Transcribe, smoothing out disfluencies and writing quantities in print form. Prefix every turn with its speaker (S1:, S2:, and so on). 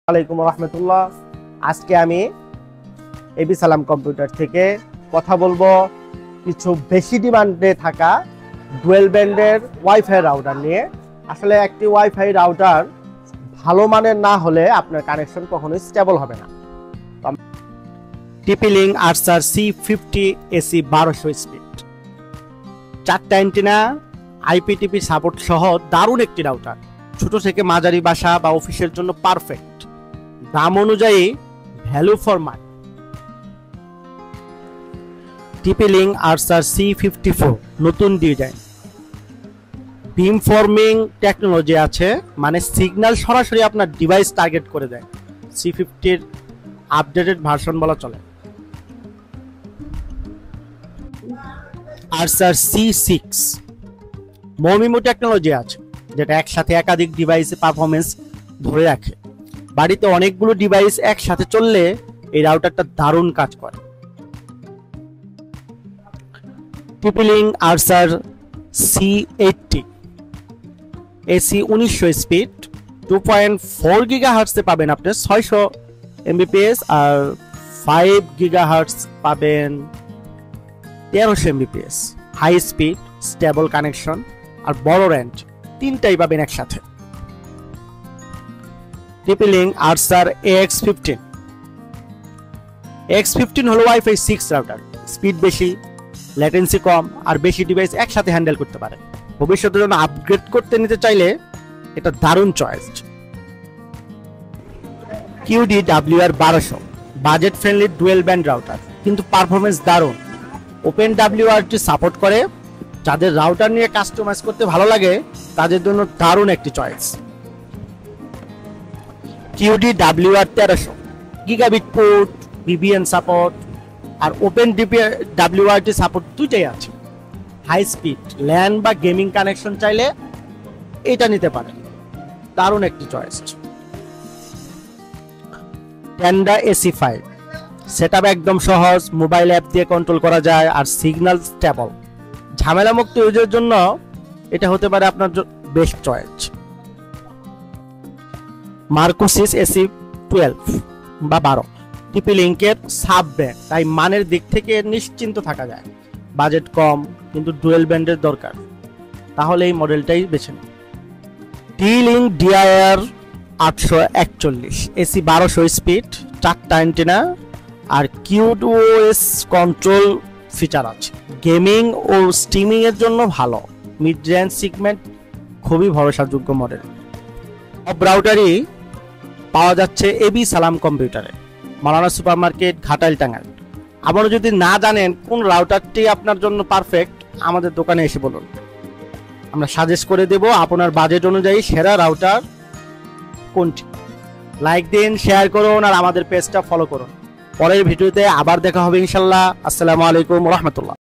S1: আলাইকুম রহমতুল্লাহ। আজকে আমি এবি সালাম কম্পিউটার থেকে কথা বলবো কিছু বেশি ডিমান্ডে থাকা ডুয়েল ব্যান্ডের ওয়াইফাই রাউটার নিয়ে। আসলে একটি ওয়াইফাই রাউটার ভালো মানের না হলে আপনার কানেকশন কখনোই স্টেবল হবে না। TP-Link আর্চার C50 AC 1200 স্পিড, 4টা অ্যান্টেনা, IPTP সাপোর্ট সহ দারুণ একটি রাউটার। ছোট থেকে মাঝারি বাসা বা অফিসের জন্য পারফেক্ট, দাম অনুযায়ী value for money. TP-Link archer C54 নতুন ডিজাইন, বিম ফর্মিং টেকনোলজি আছে, মানে সিগন্যাল সরাসরি আপনার ডিভাইস টার্গেট করে দেয়। C50 আপডেটেড ভার্সন বলা চলে। আর্চার C6 মমিমো টেকনোলজি আছে, যেটা একসাথে একাধিক ডিভাইসে পারফরমেন্স ধরে রাখে। বাড়িতে অনেকগুলো ডিভাইস একসাথে চললে এই রাউটারটা দারুণ কাজ করে। TP-Link আর্চার C80 AC 1900 স্পিড, 2.4 গিগাহার্টজে পাবেন আপনি 600 Mbps, আর 5 গিগাহার্টজ পাবেন 1300 Mbps। High speed, stable connection আর বড় রেঞ্জ, তিনটাই পাবেন একসাথে। TP-Link আর্চার AX15 হলো ওয়াইফাই 6 রাউটার, স্পিড বেশি, ল্যাটেন্সি কম আর বেশি ডিভাইস একসাথে হ্যান্ডেল করতে পারে। ভবিষ্যতের জন্য আপগ্রেড করতে নিতে চাইলে এটা দারুণ choice. QD-WR1200 budget friendly dual band router, কিন্তু পারফরমেন্স দারুণ। ওপেন WRT সাপোর্ট করে, যাদের রাউটার নিয়ে কাস্টমাইজ করতে ভালো লাগে তাদের জন্য দারুণ একটি choice. QD-WR1300 gigabit port, VPN support আর ওপেন WRT সাপোর্ট দুইটাই আছে। হাই স্পিড ল্যান বা গেমিং কানেকশন চাইলে এটা নিতে পারেন, দারুণ একটি চয়েস। Tenda AC5 সেটআপ একদম সহজ, মোবাইল অ্যাপ দিয়ে কন্ট্রোল করা যায় আর সিগন্যাল স্টেবল। ঝামেলা মুক্ত ইউজের জন্য এটা হতে পারে আপনার বেস্ট চয়েস। Marcosys AC12 বা 12 TP-Link এর সাব ব্র্যান্ড, তাই মানের দিক থেকে নিশ্চিন্ত থাকা যায়। বাজেট কম কিন্তু ডুয়েল ব্যান্ডের দরকার, তাহলে এই মডেলটাই বেছে নিন। T-Link DIR 841 AC 1200 স্পিড, 4টা অ্যান্টেনা আর QoS কন্ট্রোল ফিচার আছে। গেমিং ও স্ট্রিমিং এর জন্য ভালো, মিড রেঞ্জ সেগমেন্ট খুবই ভরসাযোগ্য মডেল। সব রাউটারই পাওয়া যাচ্ছে এবি সালাম কম্পিউটারে, মাওলানা সুপার মার্কেট, ঘাটাইল, টাঙ্গাইল। আপনারা যদি না জানেন কোন রাউটারটি আপনার জন্য পারফেক্ট, আমাদের দোকানে এসে বলুন, আমরা সাজেস্ট করে দেব আপনার বাজেট অনুযায়ী সেরা রাউটার কোনটি। লাইক দিন, শেয়ার করুন আর আমাদের পেজটা ফলো করুন। পরের ভিডিওতে আবার দেখা হবে ইনশাল্লাহ। আসসালামু আলাইকুম রহমতুল্লাহ।